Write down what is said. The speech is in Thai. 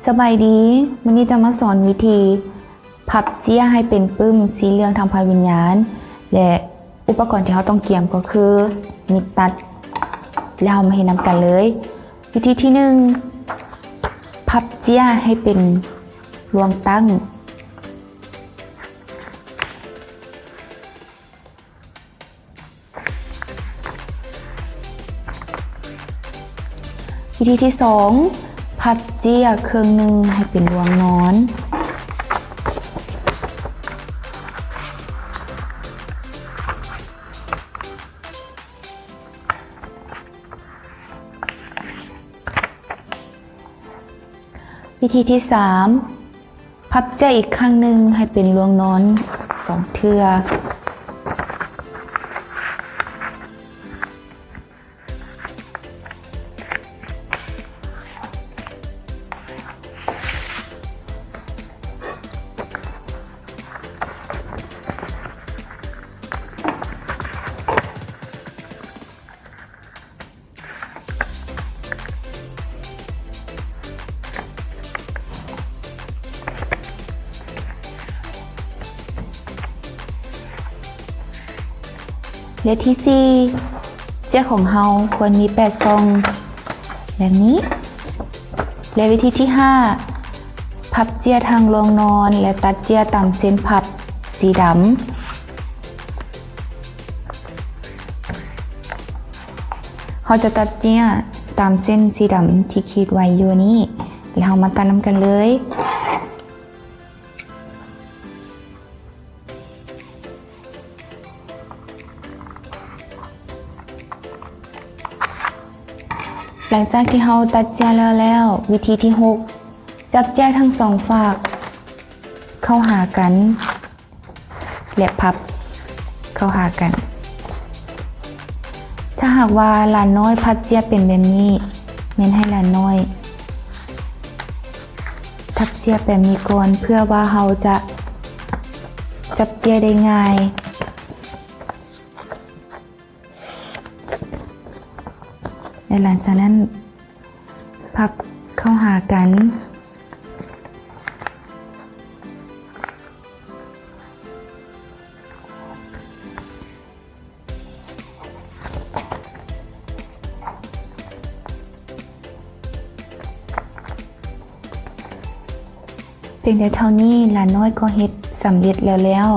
สบายดีวันนี้จะมาสอนวิธีพับเจี้ยให้เป็นปึ้มสีเหลืองทางพายวิญญาณและอุปกรณ์ที่เราต้องเตรียมก็คือมีดตัดแล้วมาให้นำกันเลยวิธีที่1พับเจี้ยให้เป็นรวงตั้งวิธีที่2พับเจี้ยครึ่งหนึ่งให้เป็นรวงนอนวิธีที่3พับเจี้ยอีกข้างหนึ่งให้เป็นรวงนอน2เทื่อและที่4เจี้ยของเราควรมี8ซองแบบนี้และวิธีที่5พับเจี้ยทางรวงนอนและตัดเจี้ยตามเส้นพับสีดำเราจะตัดเจี้ยตามเส้นสีดำที่ขีดไว้อยู่นี้แล้วเรามาตัดน้ำกันเลยหลังจากที่เราตัดเจี้ยแล้ววิธีที่6จับเจี้ยทั้งสองฝากเข้าหากันและพับเข้าหากันถ้าหากว่าหลานน้อยพับเจี้ยเป็นแบบนี้แม่นให้หลานน้อยทับเจี้ยแบบนี้ก่อนเพื่อว่าเราจะจับเจี้ยได้ง่ายและหลังจากนั้นพับเข้าหากันเพียงแต่เท่านี้หลานน้อยก็เฮ็ดสำเร็จแล้ว